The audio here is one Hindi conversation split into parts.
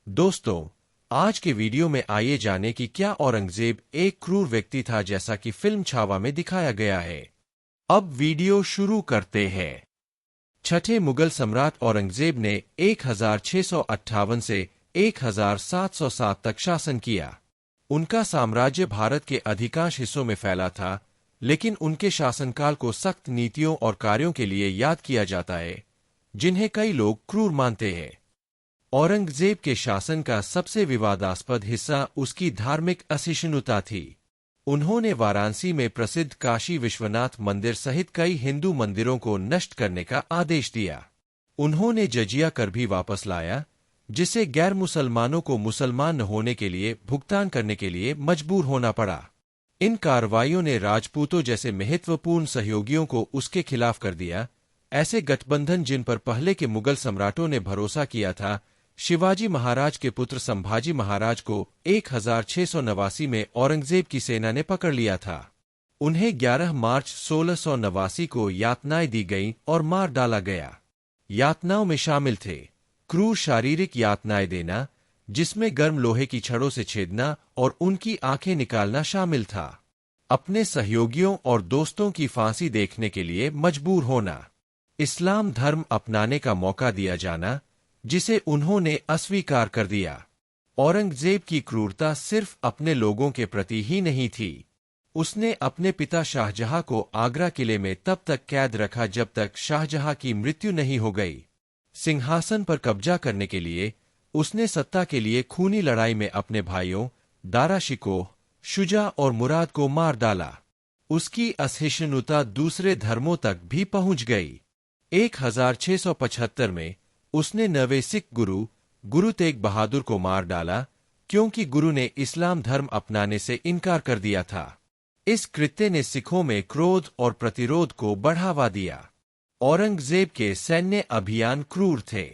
दोस्तों, आज के वीडियो में आइए जाने कि क्या औरंगजेब एक क्रूर व्यक्ति था जैसा कि फिल्म छावा में दिखाया गया है। अब वीडियो शुरू करते हैं। छठे मुगल सम्राट औरंगजेब ने 1658 से 1707 तक शासन किया। उनका साम्राज्य भारत के अधिकांश हिस्सों में फैला था, लेकिन उनके शासनकाल को सख्त नीतियों और कार्यों के लिए याद किया जाता है, जिन्हें कई लोग क्रूर मानते हैं। औरंगजेब के शासन का सबसे विवादास्पद हिस्सा उसकी धार्मिक असहिष्णुता थी। उन्होंने वाराणसी में प्रसिद्ध काशी विश्वनाथ मंदिर सहित कई हिंदू मंदिरों को नष्ट करने का आदेश दिया। उन्होंने जजिया कर भी वापस लाया, जिसे गैर मुसलमानों को मुसलमान न होने के लिए भुगतान करने के लिए मजबूर होना पड़ा। इन कार्रवाइयों ने राजपूतों जैसे महत्वपूर्ण सहयोगियों को उसके खिलाफ कर दिया। ऐसे गठबंधन जिन पर पहले के मुगल सम्राटों ने भरोसा किया था, शिवाजी महाराज के पुत्र संभाजी महाराज को 1689 में औरंगजेब की सेना ने पकड़ लिया था। उन्हें 11 मार्च 1689 को यातनाएं दी गईं और मार डाला गया। यातनाओं में शामिल थे क्रूर शारीरिक यातनाएं देना, जिसमें गर्म लोहे की छड़ों से छेदना और उनकी आंखें निकालना शामिल था। अपने सहयोगियों और दोस्तों की फांसी देखने के लिए मजबूर होना। इस्लाम धर्म अपनाने का मौका दिया जाना, जिसे उन्होंने अस्वीकार कर दिया। औरंगजेब की क्रूरता सिर्फ अपने लोगों के प्रति ही नहीं थी। उसने अपने पिता शाहजहां को आगरा किले में तब तक कैद रखा जब तक शाहजहां की मृत्यु नहीं हो गई। सिंहासन पर कब्जा करने के लिए उसने सत्ता के लिए खूनी लड़ाई में अपने भाइयों दारा शिकोह, शुजा और मुराद को मार डाला। उसकी असहिष्णुता दूसरे धर्मों तक भी पहुंच गई। 1675 में उसने नवे सिख गुरु तेग बहादुर को मार डाला, क्योंकि गुरु ने इस्लाम धर्म अपनाने से इनकार कर दिया था। इस कृत्य ने सिखों में क्रोध और प्रतिरोध को बढ़ावा दिया। औरंगजेब के सैन्य अभियान क्रूर थे।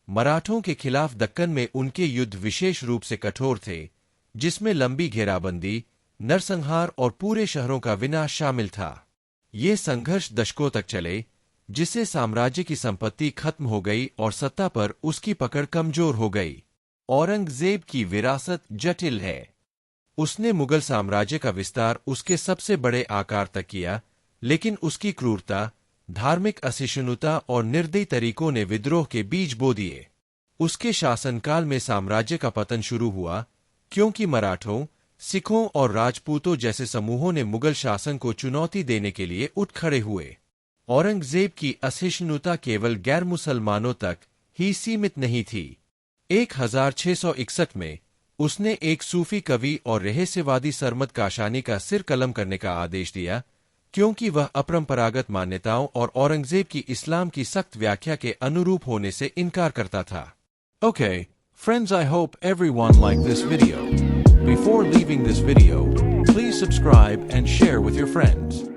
मराठों के खिलाफ दक्कन में उनके युद्ध विशेष रूप से कठोर थे, जिसमें लंबी घेराबंदी, नरसंहार और पूरे शहरों का विनाश शामिल था। ये संघर्ष दशकों तक चले, जिससे साम्राज्य की संपत्ति खत्म हो गई और सत्ता पर उसकी पकड़ कमजोर हो गई। औरंगजेब की विरासत जटिल है। उसने मुगल साम्राज्य का विस्तार उसके सबसे बड़े आकार तक किया, लेकिन उसकी क्रूरता, धार्मिक असहिष्णुता और निर्दयी तरीकों ने विद्रोह के बीज बो दिए। उसके शासनकाल में साम्राज्य का पतन शुरू हुआ, क्योंकि मराठों, सिखों और राजपूतों जैसे समूहों ने मुगल शासन को चुनौती देने के लिए उठ खड़े हुए। औरंगजेब की असहिष्णुता केवल गैर मुसलमानों तक ही सीमित नहीं थी। 1661 में उसने एक सूफी कवि और रहस्यवादी सरमद काशानी का सिर कलम करने का आदेश दिया, क्योंकि वह अपरंपरागत मान्यताओं और औरंगजेब की इस्लाम की सख्त व्याख्या के अनुरूप होने से इनकार करता था। Okay, friends, I hope everyone liked this video. Before leaving this video, please subscribe and share with your friends.